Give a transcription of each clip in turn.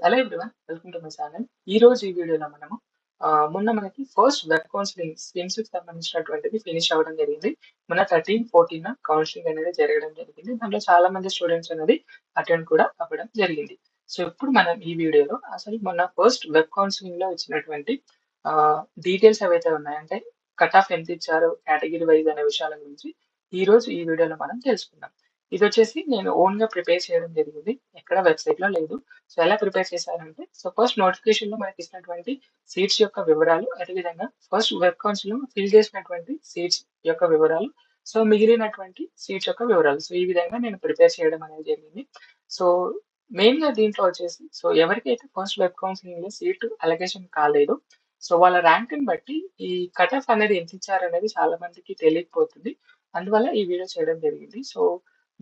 Hello everyone, welcome to my channel. ఈ వీడియోలో మనము మొన్న మనకి ఫస్ట్ వెబ్ కౌన్సిలింగ్ స్ట్రీమ్స్ కి సంబంధించినటువంటిది ఫినిష్ అవ్వడం జరిగింది. మొన్న 13, 14 కౌన్సిలింగ్ అనేది జరగడం జరిగింది. దాంట్లో చాలా మంది స్టూడెంట్స్ అనేది అటెండ్ కూడా అవ్వడం జరిగింది. సో ఇప్పుడు మనం ఈ వీడియోలో అసలు మొన్న ఫస్ట్ వెబ్ కౌన్సిలింగ్ లో ఇచ్చినటువంటి డీటెయిల్స్ ఏవైతే ఉన్నాయంటే కట్ ఆఫ్ ఎంత ఇచ్చారు, కేటగిరీ వైజ్ అనే విషయాల గురించి ఈ వీడియోలో మనం తెలుసుకుందాం. ఇది వచ్చేసి నేను ఓన్ గా ప్రిపేర్ చేయడం జరిగింది, ఎక్కడ వెబ్సైట్ లో లేదు. సో ఎలా ప్రిపేర్ చేశారంటే, సో ఫస్ట్ నోటిఫికేషన్ లో మనకి ఇచ్చినటువంటి సీట్స్ యొక్క వివరాలు, అదేవిధంగా ఫస్ట్ వెబ్ కౌన్సిల్ లో ఫిల్ చేసినటువంటి సీట్స్ యొక్క వివరాలు, సో మిగిలినటువంటి సీట్స్ యొక్క వివరాలు. సో ఈ విధంగా నేను ప్రిపేర్ చేయడం అనేది జరిగింది. సో మెయిన్ గా దీంట్లో వచ్చేసి, సో ఎవరికైతే ఫస్ట్ వెబ్ కౌన్సిలింగ్ లో సీట్ అలొకేషన్ కాలేదు, సో వాళ్ళ ర్యాంక్ ని బట్టి ఈ కట్ ఆఫ్ అనేది ఎంత ఇచ్చారనేది చాలా మందికి తెలియకపోతుంది. అందువల్ల ఈ వీడియో చేయడం జరిగింది. సో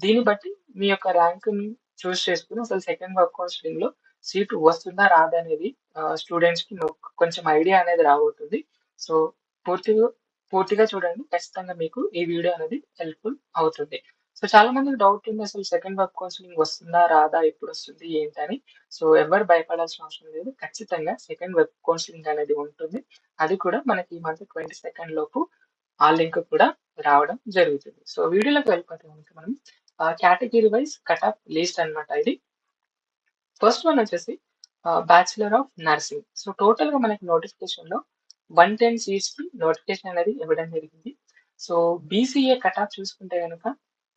దీన్ని బట్టి మీ యొక్క ర్యాంక్ ని చూస్ చేసుకుని అసలు సెకండ్ వెబ్ కౌన్సిలింగ్ లో సీటు వస్తుందా రాదా అనేది స్టూడెంట్స్ కి కొంచెం ఐడియా అనేది రాబోతుంది. సో పూర్తిగా పూర్తిగా చూడండి, ఖచ్చితంగా మీకు ఈ వీడియో అనేది హెల్ప్ఫుల్ అవుతుంది. సో చాలా మందికి డౌట్ ఉంది, అసలు సెకండ్ వెబ్ కౌన్సిలింగ్ వస్తుందా రాదా, ఎప్పుడు వస్తుంది ఏంటని. సో ఎవరు భయపడాల్సిన అవసరం లేదు, ఖచ్చితంగా సెకండ్ వెబ్ కౌన్సిలింగ్ అనేది ఉంటుంది. అది కూడా మనకి ఈ మంత్ 22 లోపు ఆ లింక్ కూడా రావడం జరుగుతుంది. సో వీడియోలోకి వెళ్ళిపోతే కనుక మనం category wise cut off list అన్నమాట ఇది. ఫస్ట్ వన్ వచ్చేసి bachelor of nursing. So total గా మనకి నోటిఫికేషన్ లో 110 సీట్స్ కి నోటిఫికేషన్ అనేది ఇవ్వడం జరిగింది. సో బీసీఏ కట్ ఆఫ్ చూసుకుంటే కనుక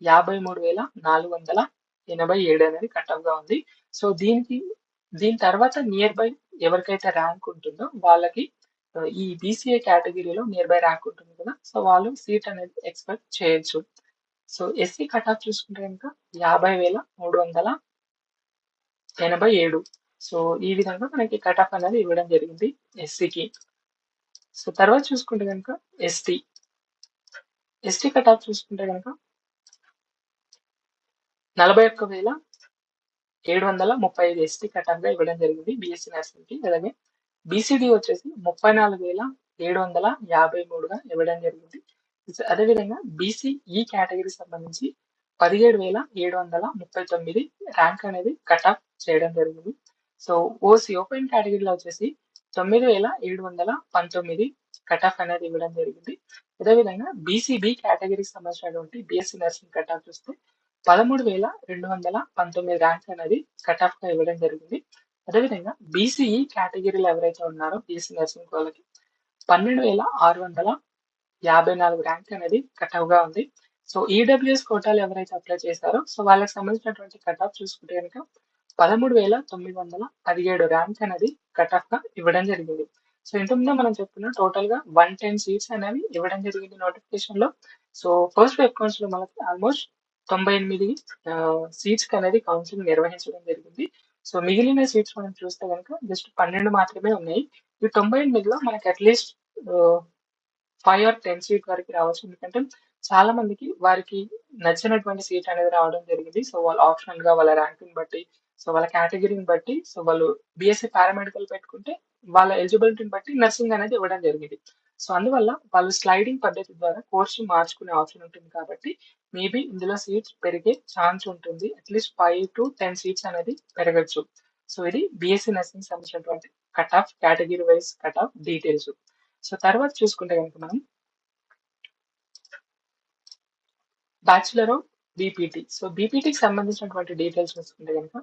53,487 అనేది కట్ ఆఫ్ గా ఉంది. సో దీని తర్వాత నియర్ బై ఎవరికైతే ర్యాంక్ ఉంటుందో వాళ్ళకి ఈ బీసీఏ కేటగిరీలో నియర్ బై ర్యాంక్ ఉంటుంది కదా, సో వాళ్ళు సీట్ అనేది ఎక్స్పెక్ట్ చేయొచ్చు. సో ఎస్సీ కట్ ఆఫ్ చూసుకుంటే కనుక 50,387. సో ఈ విధంగా మనకి కట్ ఆఫ్ అనేది ఇవ్వడం జరిగింది ఎస్సీకి. సో తర్వాత చూసుకుంటే కనుక ఎస్టీ కట్ ఆఫ్ చూసుకుంటే కనుక 41,735 ఎస్టీ కట్ ఆఫ్ గా ఇవ్వడం జరిగింది బీఎస్సీ నర్సింగ్ కి. అలాగే బీసీడీ వచ్చేసి 34,753గా ఇవ్వడం జరిగింది. అదేవిధంగా బీసీఈ కేటగిరీ సంబంధించి 17,739 ర్యాంక్ అనేది కట్ ఆఫ్ చేయడం జరిగింది. సో ఓసీ ఓపెన్ కేటగిరీలో వచ్చేసి 9,719 కట్ ఆఫ్ అనేది ఇవ్వడం జరిగింది. అదేవిధంగా బీసీబీ కేటగిరీకి సంబంధించినటువంటి బీఎస్సీ నర్సింగ్ కట్ ఆఫ్ చూస్తే 13,219 ర్యాంక్ అనేది కట్ ఆఫ్ గా ఇవ్వడం జరిగింది. అదేవిధంగా బీసీఈ కేటగిరీలో ఎవరైతే ఉన్నారో బీఎస్సీ నర్సింగ్ వాళ్ళకి 12,654 ర్యాంక్ అనేది కట్ ఆఫ్ గా ఉంది. సో ఈడబ్ల్యూఎస్ కోటాలు ఎవరైతే అప్లై చేశారో సో వాళ్ళకి సంబంధించినటువంటి కట్ ఆఫ్ చూసుకుంటే కనుక 13,917 ర్యాంక్ అనేది కట్ ఆఫ్ గా ఇవ్వడం జరిగింది. సో ఇంతకుముందు మనం చెప్పుకున్న టోటల్ గా 110 సీట్స్ అనేవి ఇవ్వడం జరిగింది నోటిఫికేషన్ లో. సో ఫస్ట్ వెబ్ కౌన్సిల్ లో మనకి ఆల్మోస్ట్ 98 సీట్స్ కి అనేది కౌన్సిలింగ్ నిర్వహించడం జరిగింది. సో మిగిలిన సీట్స్ మనం చూస్తే కనుక జస్ట్ 12 మాత్రమే ఉన్నాయి. ఈ 98లో మనకి అట్లీస్ట్ 5 or 10 సీట్ వరకు రావచ్చు. ఎందుకంటే చాలా మందికి వారికి నచ్చినటువంటి సీట్ అనేది రావడం జరిగింది. సో వాళ్ళు ఆప్షనల్ గా వాళ్ళ ర్యాంకింగ్ బట్టి, సో వాళ్ళ కేటగిరీని బట్టి, సో వాళ్ళు బీఎస్సీ పారామెడికల్ పెట్టుకుంటే వాళ్ళ ఎలిజిబిలిటీని బట్టి నర్సింగ్ అనేది ఇవ్వడం జరిగింది. సో అందువల్ల వాళ్ళు స్లైడింగ్ పద్ధతి ద్వారా కోర్సు మార్చుకునే ఆప్షన్ ఉంటుంది కాబట్టి మేబీ ఇందులో సీట్స్ పెరిగే ఛాన్స్ ఉంటుంది. అట్లీస్ట్ 5 to 10 సీట్స్ అనేది పెరగచ్చు. సో ఇది బీఎస్సీ నర్సింగ్ సంబంధించినటువంటి cut off category wise cut off details. So తర్వాత చూసుకుంటే కనుక మనం బ్యాచులర్ ఆఫ్ బీపీటీ. సో బీపీటీకి సంబంధించినటువంటి డీటెయిల్స్ చూసుకుంటే కనుక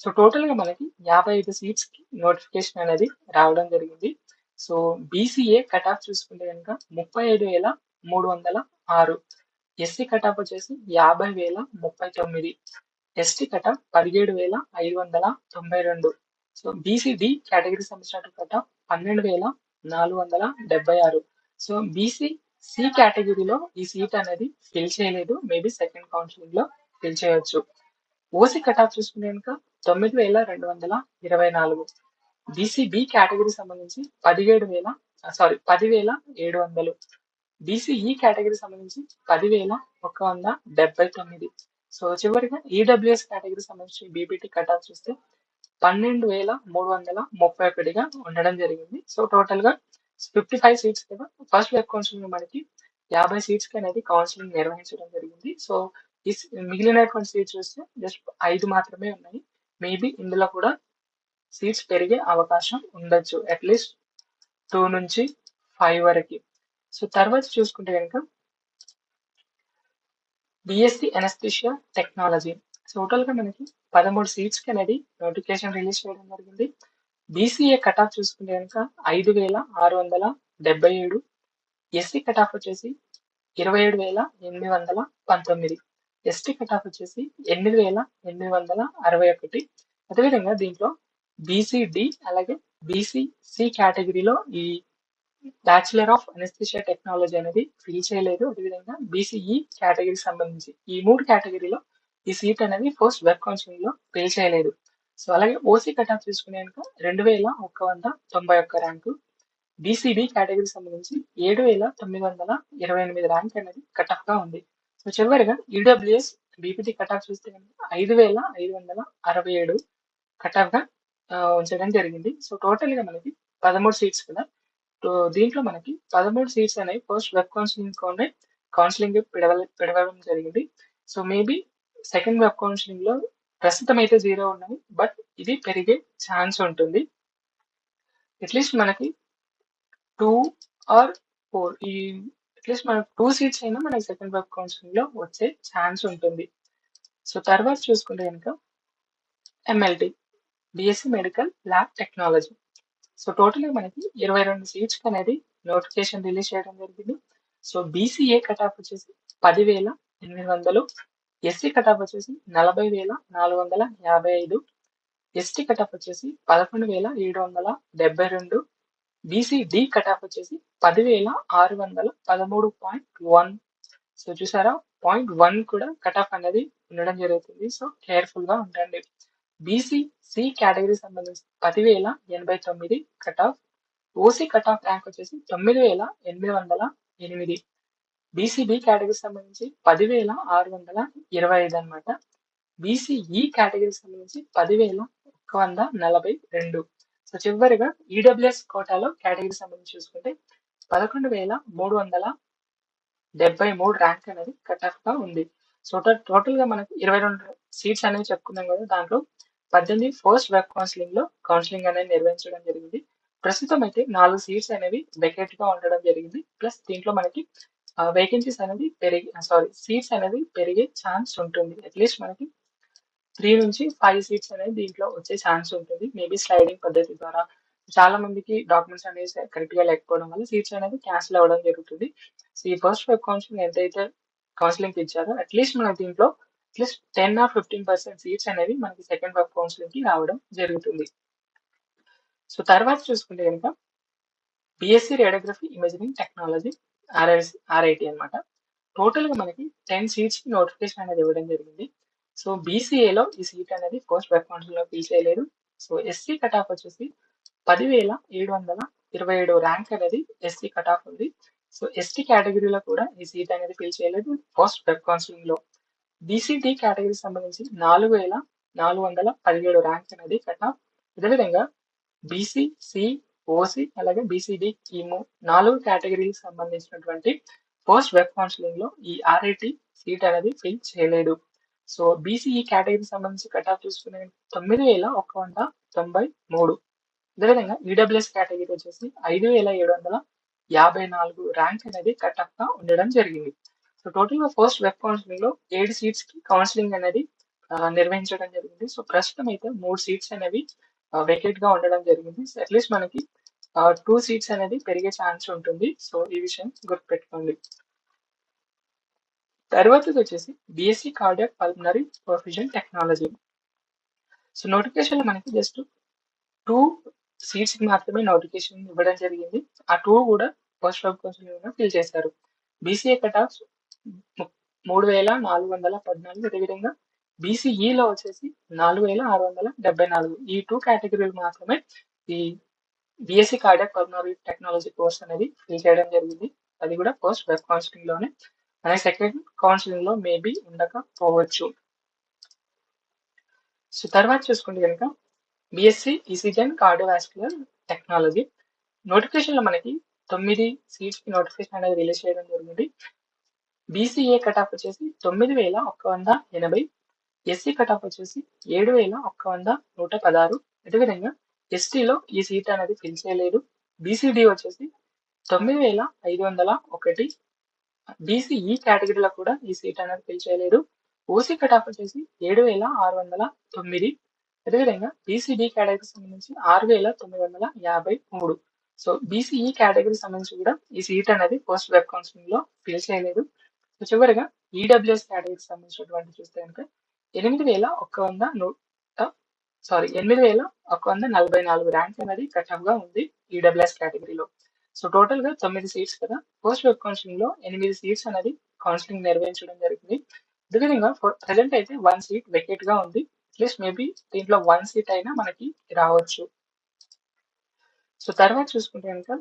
సో టోటల్ గా మనకి 55 సీట్స్ కి నోటిఫికేషన్ అనేది రావడం జరిగింది. సో బీసీఏ కట్ ఆఫ్ చూసుకుంటే కనుక 35,306. ఎస్సీ కట్ ఆఫ్ వచ్చేసి 50,039. ST cut off 17,592. So BCD category సంబంధించిన cut off 12,476. So BC C కేటగిరీలో ఈ సీట్ అనేది ఫిల్ చేయలేదు, మేబీ సెకండ్ కౌన్సిలింగ్ లో ఫిల్ చేయొచ్చు. ఓసీ కట్ ఆఫ్ చూసుకుంటే కనుక 9,224. బీసీబీ కేటగిరీ సంబంధించి 10,700. బీసీఈ కేటగిరీ సంబంధించి 10,179. సో చివరిగా ఈడబ్ల్యూఎస్ కేటగిరీ సంబంధించి బీపీటీ కట్ ఆఫ్ చూస్తే 12,331గా ఉండడం జరిగింది. సో టోటల్ గా 55 సీట్స్ కదా. ఫస్ట్ వెబ్ కౌన్సిలింగ్ మనకి 50 సీట్స్ కి అనేది కౌన్సిలింగ్ నిర్వహించడం జరిగింది. సో మిగిలినటువంటి సీట్స్ చూస్తే జస్ట్ 5 మాత్రమే ఉన్నాయి. మేబీ ఇందులో కూడా సీట్స్ పెరిగే అవకాశం ఉండొచ్చు. అట్లీస్ట్ 2 నుంచి 5 వరకి. సో తర్వాత చూసుకుంటే కనుక బీఎస్సీ అనస్థీషియా టెక్నాలజీ. టోటల్‌గా మనకి 13 సీట్స్‌కి అనేది నోటిఫికేషన్ రిలీజ్ చేయడం జరిగింది. బీసీఏ కట్ ఆఫ్ చూసుకుంటే గనుక 5,677. ఎస్సీ కట్ ఆఫ్ వచ్చేసి 27,819. ఎస్టీ కట్ ఆఫ్ వచ్చేసి 8,861. అదేవిధంగా దీంట్లో బీసీ-డి అలాగే బీసీ-సి కేటగిరీలో ఈ బ్యాచిలర్ ఆఫ్ అనస్థీషియా టెక్నాలజీ అనేది ఫిల్ చేయలేదు. అదేవిధంగా బీసీఈ కేటగిరీకి సంబంధించి ఈ 3 కేటగిరీలో ఈ సీట్ అనేది ఫస్ట్ వెబ్ కౌన్సిలింగ్ లో ఫిల్ చేయలేదు. సో అలాగే ఓసీ కట్ ఆఫ్ చూసుకునే కనుక 2,191 ర్యాంకు. బీసీబీ కేటగిరీకి సంబంధించి 7,928 ర్యాంక్ అనేది కట్ ఆఫ్ గా ఉంది. సో చివరిగా ఈడబ్ల్యూఎస్ బీపీటీ కట్ ఆఫ్ చూస్తే కనుక 5,567 కట్ ఆఫ్ గా ఉంచడం జరిగింది. సో టోటల్ గా మనకి 13 సీట్స్ కదా. సో దీంట్లో మనకి 13 సీట్స్ అనేవి ఫస్ట్ వెబ్ కౌన్సిలింగ్ పిడవడం జరిగింది. So maybe second web counselling లో ప్రస్తుతం అయితే 0 ఉన్నాయి. బట్ ఇది పెరిగే ఛాన్స్ ఉంటుంది. అట్లీస్ట్ మనకి 2 ఆర్ 4 ఈ అట్లీస్ట్ మనకు 2 సీట్స్ అయినా మనకి సెకండ్ వెబ్ కౌన్సిలింగ్ లో వచ్చే ఛాన్స్ ఉంటుంది. సో తర్వాత చూసుకుంటే కనుక MLT BSc medical lab technology. So total గా మనకి 22 సీట్స్ అనేది నోటిఫికేషన్ రిలీజ్ చేయడం జరిగింది. సో బీసీఏ కట్ ఆఫ్ వచ్చేసి 10,800. ఎస్సీ కట్ ఆఫ్ వచ్చేసి 40,455. ఎస్టీ కట్ ఆఫ్ వచ్చేసి 11,772. బీసీడి కట్ ఆఫ్ వచ్చేసి 10,613.1. సో చూసారా 0.1 కూడా కట్ ఆఫ్ అనేది ఉండడం జరుగుతుంది. సో కేర్ఫుల్ గా ఉండండి. బీసీసి కేటగిరీ సంబంధించి 10,089 cut off. OC cut off rank వచ్చేసి 9,808. బీసీబీ కేటగిరీ సంబంధించి 10,625 అనమాట. బీసీఈ కేటగిరీ సంబంధించి 10,142. సో చివరిగా ఈడబ్ల్యూఎస్ కోటాలో కేటగిరీ సంబంధించి చూసుకుంటే 11,373 ర్యాంక్ అనేది కట్ ఆఫ్ గా ఉంది. సో టోటల్ గా మనకు 22 సీట్స్ అనేవి చెప్పుకున్నాం కదా. దాంట్లో 18 ఫస్ట్ వెబ్ కౌన్సిలింగ్ అనేది నిర్వహించడం జరిగింది. ప్రస్తుతం అయితే 4 సీట్స్ అనేవి వెకేట్ గా ఉండడం జరిగింది. ప్లస్ దీంట్లో మనకి వేకెన్సీస్ అనేది సీట్స్ అనేది పెరిగే ఛాన్స్ ఉంటుంది. అట్లీస్ట్ మనకి 3 నుంచి 5 సీట్స్ అనేది దీంట్లో వచ్చే ఛాన్స్ ఉంటుంది. మేబీ స్లైడింగ్ పద్ధతి ద్వారా చాలా మందికి డాక్యుమెంట్స్ అనేది కరెక్ట్ గా లేకపోవడం వల్ల సీట్స్ అనేది క్యాన్సిల్ అవ్వడం జరుగుతుంది. సో ఈ ఫస్ట్ వెబ్ కౌన్సిలింగ్ ఎంతైతే కౌన్సిలింగ్ ఇచ్చారో అట్లీస్ట్ మనకి దీంట్లో అట్లీస్ట్ 10 ఆర్ 15% సీట్స్ అనేవి మనకి సెకండ్ వెబ్ కౌన్సిలింగ్ కి రావడం జరుగుతుంది. సో తర్వాత చూసుకుంటే కనుక BSc radiography imaging technology RIT అనమాట. టోటల్ గా మనకి 10 సీట్స్ కి నోటిఫికేషన్ అనేది ఇవ్వడం జరిగింది. సో బీసీఏలో ఈ సీట్ అనేది ఫస్ట్ వెబ్ కౌన్సిలింగ్ లో ఫిల్ చేయలేదు. సో ఎస్సీ కట్ ఆఫ్ వచ్చేసి 10,727 ర్యాంక్ అనేది ఎస్సీ కట్ ఆఫ్ ఉంది. సో ఎస్టీ కేటగిరీలో కూడా ఈ సీట్ అనేది ఫిల్ చేయలేదు ఫస్ట్ వెబ్ కౌన్సిలింగ్ లో. బీసీటీ కేటగిరీ సంబంధించి 4,417 ర్యాంక్ అనేది కట్ ఆఫ్. అదేవిధంగా బీసీ, సి, ఓసీ అలాగే బీసీడి ఈ 4 కేటగిరీకి సంబంధించినటువంటి ఫస్ట్ వెబ్ కౌన్సిలింగ్ లో ఈ ఆర్ఐటి సీట్ అనేది ఫిల్ చేయలేదు. సో బీసీఈ కేటగిరీకి సంబంధించి కట్ ఆఫ్ చూసుకునే 9,193. అదేవిధంగా ఈడబ్ల్యూఎస్ కేటగిరీ వచ్చేసి 5,754 ర్యాంక్ అనేది కట్ ఆఫ్ గా ఉండడం జరిగింది. సో టోటల్ గా ఫస్ట్ వెబ్ కౌన్సిలింగ్ లో 7 సీట్స్ కి కౌన్సిలింగ్ అనేది నిర్వహించడం జరిగింది. సో ప్రస్తుతం అయితే 3 సీట్స్ అనేవి వేకెట్ గా ఉండడం జరిగింది. సో అట్లీస్ట్ మనకి 2 సీట్స్ అనేది పెరిగే ఛాన్స్ ఉంటుంది. సో ఈ విషయం గుర్తుపెట్టుకోండి. తర్వాతది వచ్చేసి BSc cardiac pulmonary perfusion technology. So notification లో మనకి జస్ట్ 2 సీట్స్ కి మాత్రమే నోటిఫికేషన్ ఇవ్వడం జరిగింది. ఆ 2 కూడా ఫస్ట్ వెబ్ కౌన్సిలింగ్ ఫిల్ చేశారు. BCA cut off 3,414. అదేవిధంగా బీసీఈలో వచ్చేసి 4,674. ఈ 2 కేటగిరీలు మాత్రమే ఈ BSc cardiac pulmonary technology course అనేది ఫిల్ చేయడం జరిగింది. అది కూడా ఫస్ట్ వెబ్ కౌన్సిలింగ్ లోనే. అలాగే సెకండ్ కౌన్సిలింగ్ లో మేబీ ఉండకపోవచ్చు. సో తర్వాత చూసుకుంటే కనుక BSc ECG and cardiovascular technology. Notification లో మనకి 9 సీట్స్ కి నోటిఫికేషన్ అనేది రిలీజ్ చేయడం జరిగింది. బీసీఏ కట్ ఆఫ్ వచ్చేసి 9,180. ఎస్సీ కట్ ఆఫ్ వచ్చేసి 7,116. అదేవిధంగా ఎస్టీలో ఈ సీట్ అనేది ఫిల్ చేయలేదు. బీసీడీ వచ్చేసి 9,501. బీసీఈ కేటగిరీలో కూడా ఈ సీట్ అనేది ఫిల్ చేయలేదు. ఓసీ కట్ ఆఫ్ వచ్చేసి 7,609. అదేవిధంగా బీసీడీ కేటగిరీకి సంబంధించి 6,953. సో బీసీఈ కేటగిరీకి సంబంధించి కూడా ఈ సీట్ అనేది పోస్ట్ వెబ్ కౌన్సిలింగ్ లో ఫిల్ చేయలేదు. సో చివరిగా ఈడబ్ల్యూఎస్ కేటగిరీకి సంబంధించినటువంటి చూస్తే కనుక 8,144 ర్యాంక్ అనేది కట్ ఆఫ్ గా ఉంది ఈడబ్ల్యూఎస్ కేటగిరీలో. సో టోటల్ గా 9 సీట్స్ కదా. పోస్ట్ వెబ్ కౌన్సిలింగ్ లో 8 సీట్స్ అనేది కౌన్సిలింగ్ నిర్వహించడం జరిగింది. అదేవిధంగా ప్రజెంట్ అయితే 1 సీట్ వెకేట్ గా ఉంది. అట్లీస్ట్ మేబీ దీంట్లో 1 సీట్ అయినా మనకి రావచ్చు. సో తర్వాత చూసుకుంటే కనుక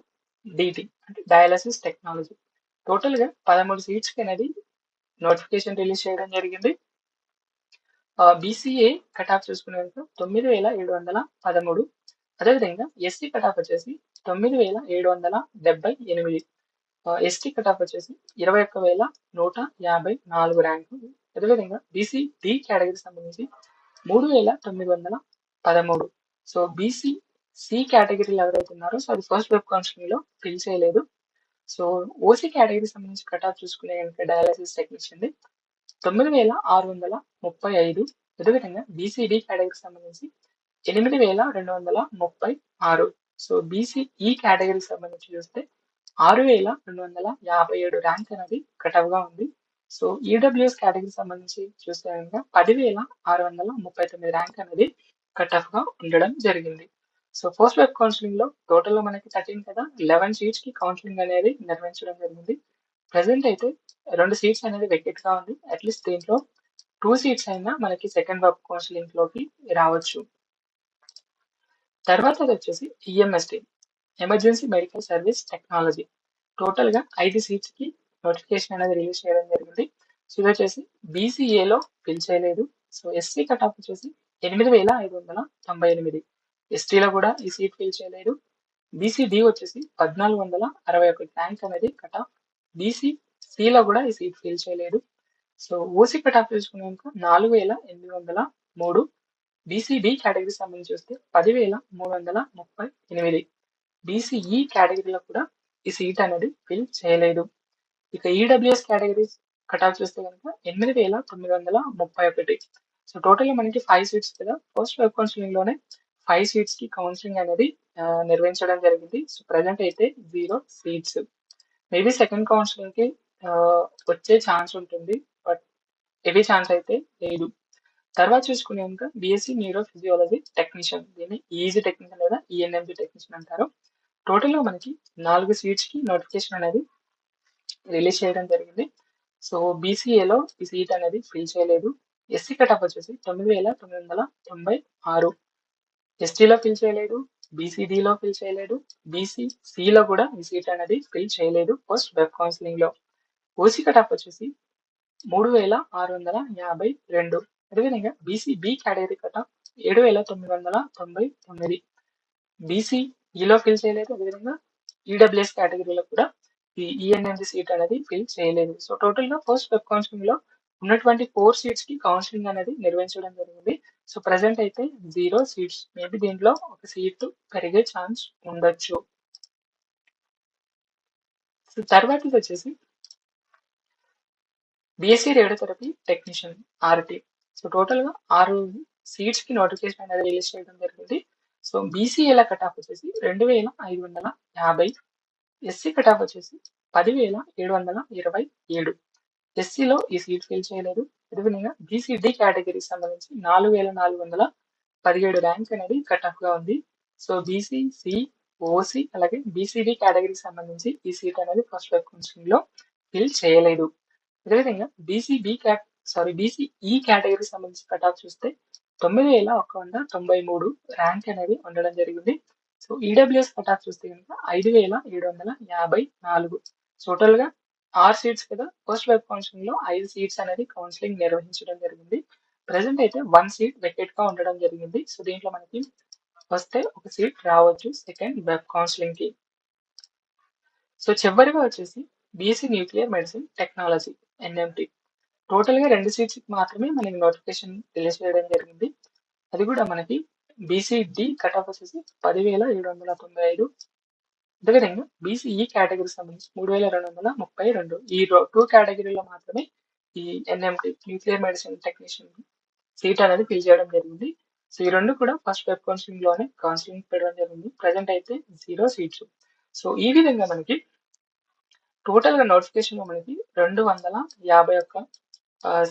డిటి అంటే డయాలసిస్ టెక్నాలజీ. టోటల్ గా 13 సీట్స్ కి అనేది నోటిఫికేషన్ రిలీజ్ చేయడం జరిగింది. బీసీఏ కట్ ఆఫ్ చూసుకునే కనుక 9,713. అదేవిధంగా ఎస్సీ కట్ ఆఫ్ వచ్చేసి 9,778. ఎస్టీ కట్ ఆఫ్ వచ్చేసి 21,154 ర్యాంకు. అదేవిధంగా బీసీ డి కేటగిరీకి సంబంధించి 3,913. సో బీసీ సి కేటగిరీలో ఎవరైతే ఉన్నారో సో అది ఫస్ట్ వెబ్ కౌన్సిలింగ్ లో ఫిల్ చేయలేదు. సో ఓసీ కేటగిరీకి సంబంధించి కట్ ఆఫ్ చూసుకునే కనుక డయాలసిస్ టెక్నీషియన్ 9,635. అదేవిధంగా బీసీడీ కేటగిరీకి సంబంధించి 8,236. సో బీసీఈ కేటగిరీకి సంబంధించి చూస్తే 6,257 ర్యాంక్ అనేది కట్ ఆఫ్ గా ఉంది. సో ఈడబ్ల్యూఎస్ కేటగిరీకి సంబంధించి చూస్తే కనుక 10,639 ర్యాంక్ అనేది కట్ ఆఫ్ గా ఉండడం జరిగింది. సో పోస్ట్ వెబ్ కౌన్సిలింగ్ లో టోటల్ లో మనకి 13 కదా, 11 సీట్స్ కి కౌన్సిలింగ్ అనేది నిర్వహించడం జరిగింది. ప్రెసెంట్ అయితే 2 సీట్స్ అనేది వెకెట్ గా ఉంది. అట్లీస్ట్ దీంట్లో 2 సీట్స్ అయినా మనకి సెకండ్ వెబ్ కౌన్సిలింగ్ లోకి రావచ్చు. తర్వాత వచ్చేసి EMST emergency medical service technology. Total గా 5 సీట్స్ కి నోటిఫికేషన్ అనేది రిలీజ్ చేయడం జరిగింది. సో ఇది వచ్చేసి బీసీఏలో ఫిల్ చేయలేదు. సో ఎస్సీ కట్ ఆఫ్ వచ్చేసి 8,598. ఎస్టీలో కూడా ఈ సీట్ ఫిల్ చేయలేదు. బీసీడి వచ్చేసి 1,461 ర్యాంక్ అనేది కట్ ఆఫ్. బీసీసీలో కూడా ఈ సీట్ ఫిల్ చేయలేదు. సో ఓసీ కట్ ఆఫ్ చూసుకున్నాక 4,803. బీసీడి కేటగిరీ సంబంధించి చూస్తే 10,338. బీసీఈ కేటగిరీలో కూడా ఈ సీట్ అనేది ఫిల్ చేయలేదు. ఇక ఈడబ్ల్యూఎస్ కేటగిరీ కట్ ఆఫ్ చూస్తే కనుక 8,931. సో టోటల్ మనకి 5 సీట్స్ కదా. పోస్ట్ వెబ్ కౌన్సిలింగ్ లోనే 5 సీట్స్ కి కౌన్సిలింగ్ అనేది నిర్వహించడం జరిగింది. సో ప్రజెంట్ అయితే 0 సీట్స్. మేబీ సెకండ్ కౌన్సిలింగ్ కి వచ్చే ఛాన్స్ ఉంటుంది, బట్ హెవీ ఛాన్స్ అయితే లేదు. తర్వాత చూసుకునే కనుక బీఎస్సీ న్యూరో ఫిజియాలజీ టెక్నీషియన్, దీన్ని ఈజీ టెక్నీషియన్ లేదా ఈఎన్ఎంజీ టెక్నీషియన్ అంటారు. టోటల్ గా మనకి 4 సీట్స్ కి నోటిఫికేషన్ అనేది రిలీజ్ చేయడం జరిగింది. సో బీసీఏలో ఈ సీట్ అనేది ఫిల్ చేయలేదు. ఎస్సీ కట్ ఆఫ్ వచ్చేసి 9,996. ఎస్టీలో ఫిల్ చేయలేదు, బీసీడీలో ఫిల్ చేయలేదు, బీసీసీలో కూడా ఈ సీట్ అనేది ఫిల్ చేయలేదు పోస్ట్ వెబ్ కౌన్సిలింగ్ లో. ఓసీ కట్ ఆఫ్ వచ్చేసి 3,652. అదేవిధంగా బీసీబీ కేటగిరీ కట్ ఆఫ్ 7,999. బీసీఈలో ఫిల్ చేయలేదు. అదేవిధంగా ఈడబ్ల్యూఎస్ కేటగిరీలో కూడా ఈ ఈఎన్ఎంజీ సీట్ అనేది ఫిల్ చేయలేదు. సో టోటల్ గా పోస్ట్ వెబ్ కౌన్సిలింగ్ లో ఉన్నటువంటి 4 సీట్స్ కి కౌన్సిలింగ్ అనేది నిర్వహించడం జరిగింది. సో ప్రెసెంట్ అయితే 0 సీట్స్. మేబీ దీంట్లో ఒక సీట్ పెరిగే ఛాన్స్ ఉండొచ్చు. సో తర్వాత వచ్చేసి BSc radiotherapy technician RT. So total గా 6 సీట్స్ కి నోటిఫికేషన్ అనేది రిలీజ్ చేయడం జరిగింది. సో బీసీఏల కట్ ఆఫ్ వచ్చేసి 2,550. ఎస్సీ కట్ ఆఫ్ వచ్చేసి 10,727. ఎస్సీలో ఈ సీట్ ఫిల్ చేయలేదు. అదేవిధంగా బీసీడీ కేటగిరీకి సంబంధించి 4,417 ర్యాంక్ అనేది కట్ ఆఫ్ గా ఉంది. సో బీసీసీ, ఓసీ అలాగే బీసీడీ కేటగిరీకి సంబంధించి ఈ సీట్ అనేది ఫస్ట్ వెబ్ కౌన్సిలింగ్ లో ఫిల్ చేయలేదు. అదేవిధంగా బీసీఈ కేటగిరీకి సంబంధించి కట్ ఆఫ్ చూస్తే 9,193 ర్యాంక్ అనేది ఉండడం జరిగింది. సో ఈడబ్ల్యూఎస్ కట్ ఆఫ్ చూస్తే కనుక 5,754. టోటల్ గా 6 సీట్స్ కదా. ఫస్ట్ వెబ్ కౌన్సిలింగ్ లో 5 సీట్స్ అనేది కౌన్సిలింగ్ నిర్వహించడం జరిగింది. ప్రెసెంట్ అయితే 1 సీట్ వెకెట్ గా ఉండడం జరిగింది. సో దీంట్లో మనకి వస్తే ఒక సీట్ రావచ్చు సెకండ్ వెబ్ కౌన్సిలింగ్ కి. సో చివరిగా వచ్చేసి BSc nuclear medicine technology NMT. Total గా 2 సీట్స్ మాత్రమే మనకి నోటిఫికేషన్ రిలీజ్ చేయడం జరిగింది. అది కూడా మనకి బీసీ-డి కట్ ఆఫ్ వచ్చేసి 10,795. అదేవిధంగా బీసీఈ కేటగిరీకి సంబంధించి 3,232. ఈ 2 కేటగిరీలో మాత్రమే ఈ NMT nuclear medicine technician seat అనేది ఫిల్ చేయడం జరిగింది. సో ఈ 2 కూడా ఫస్ట్ వెబ్ కౌన్సిలింగ్ లోనే కౌన్సిలింగ్ పెట్టడం జరిగింది. ప్రజెంట్ అయితే 0 సీట్స్. సో ఈ విధంగా మనకి టోటల్ గా నోటిఫికేషన్ లో మనకి 251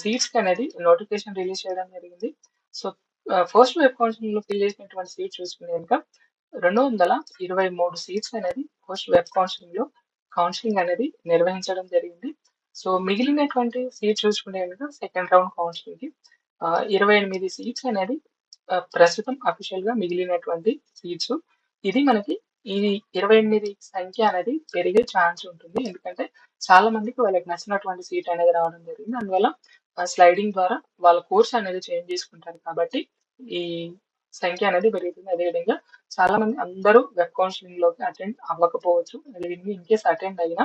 సీట్స్ అనేది నోటిఫికేషన్ రిలీజ్ చేయడం జరిగింది. సో ఫస్ట్ వెబ్ కౌన్సిలింగ్ లో ఫిల్ చేసినటువంటి సీట్స్ చూసుకునే కనుక 223 సీట్స్ అనేది ఫస్ట్ వెబ్ కౌన్సిలింగ్ లో కౌన్సిలింగ్ అనేది నిర్వహించడం జరిగింది. సో మిగిలినటువంటి సీట్స్ చూసుకుంటే కనుక సెకండ్ రౌండ్ కౌన్సిలింగ్ కి 28 సీట్స్ అనేది ప్రస్తుతం అఫీషియల్ గా మిగిలినటువంటి సీట్స్. ఇది మనకి ఈ 28 సంఖ్య అనేది పెరిగే ఛాన్స్ ఉంటుంది. ఎందుకంటే చాలా మందికి వాళ్ళకి నచ్చినటువంటి సీట్ అనేది రావడం జరిగింది. అందువల్ల స్లైడింగ్ ద్వారా వాళ్ళ కోర్స్ అనేది చేంజ్ చేసుకుంటారు కాబట్టి ఈ సంఖ్య అనేది పెరుగుతుంది. అదేవిధంగా చాలా మంది అందరూ వెబ్ కౌన్సిలింగ్ లోకి అటెండ్ అవ్వకపోవచ్చు. ఇన్ కేస్ అటెండ్ అయినా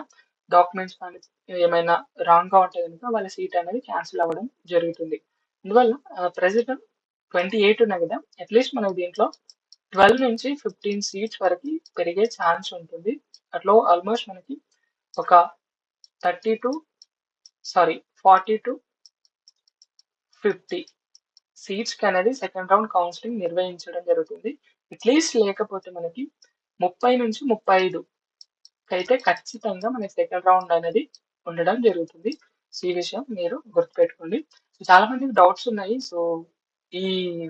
డాక్యుమెంట్స్ కానీ ఏమైనా రాంగ్ గా ఉంటే కనుక వాళ్ళ సీట్ అనేది క్యాన్సిల్ అవ్వడం జరుగుతుంది. అందువల్ల ప్రెసిడెంట్ 28 ఉన్నాయి కదా, అట్లీస్ట్ మనకి దీంట్లో 12 నుంచి 15 సీట్స్ వరకు పెరిగే ఛాన్స్ ఉంటుంది. అట్లా ఆల్మోస్ట్ మనకి ఒక 40 to 50 సీట్స్ కి అనేది సెకండ్ రౌండ్ కౌన్సిలింగ్ నిర్వహించడం జరుగుతుంది. అట్లీస్ట్ లేకపోతే మనకి 30 నుంచి 35 అయితే ఖచ్చితంగా మనకి సెకండ్ రౌండ్ అనేది ఉండడం జరుగుతుంది. సో ఈ విషయం మీరు గుర్తుపెట్టుకోండి. సో చాలా మందికి డౌట్స్ ఉన్నాయి. సో ఈ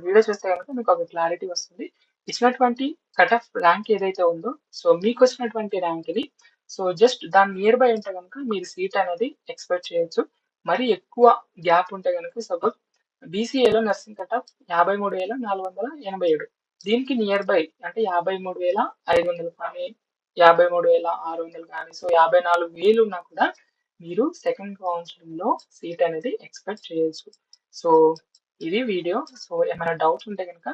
వీడియో చూస్తే కనుక మీకు ఒక క్లారిటీ వస్తుంది. ఇచ్చినటువంటి కట్ ఆఫ్ ర్యాంక్ ఏదైతే ఉందో, సో మీకు వచ్చినటువంటి ర్యాంక్ ని సో జస్ట్ దాని నియర్ బై ఉంటే కనుక మీరు సీట్ అనేది ఎక్స్పెక్ట్ చేయొచ్చు. మరి ఎక్కువ గ్యాప్ ఉంటే కనుక సపోజ్ బీసీఏలో నర్సింగ్ కట్ ఆఫ్ 53,487. దీనికి నియర్ బై అంటే 53,500 కానీ 53,600 కానీ సో 54,000 ఉన్నా కూడా మీరు సెకండ్ కౌన్సిలింగ్ లో సీట్ అనేది ఎక్స్పెక్ట్ చేయొచ్చు. సో ఇది వీడియో. సో ఏమైనా డౌట్స్ ఉంటే కనుక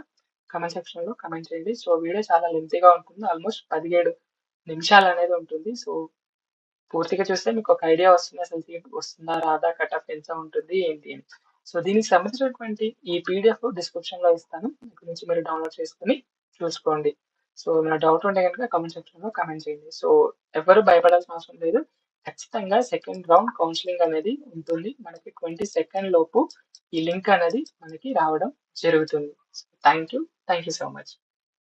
కమెంట్ సెక్షన్ లో కమెంట్ చేయండి. సో వీడియో చాలా లెంతీగా ఉంటుంది. ఆల్మోస్ట్ 17 నిమిషాలు అనేది ఉంటుంది. సో పూర్తిగా చూస్తే మీకు ఒక ఐడియా వస్తుంది అసలు సీట్ వస్తుందా రాదా, కట్ ఆఫ్ ఎంత ఉంటుంది ఏంటి అని. సో దీనికి సంబంధించినటువంటి ఈ పీడిఎఫ్ డిస్క్రిప్షన్ లో ఇస్తాను. ఇక్కడ నుంచి మీరు డౌన్లోడ్ చేసుకుని చూసుకోండి. సో ఏమైనా డౌట్ ఉంటే కనుక కమెంట్ సెక్షన్ లో కమెంట్ చేయండి. సో ఎవరు భయపడాల్సిన అవసరం లేదు. ఖచ్చితంగా సెకండ్ రౌండ్ కౌన్సిలింగ్ అనేది ఉంటుంది. మనకి 22 లోపు ఈ లింక్ అనేది మనకి రావడం జరుగుతుంది. Thank you so much.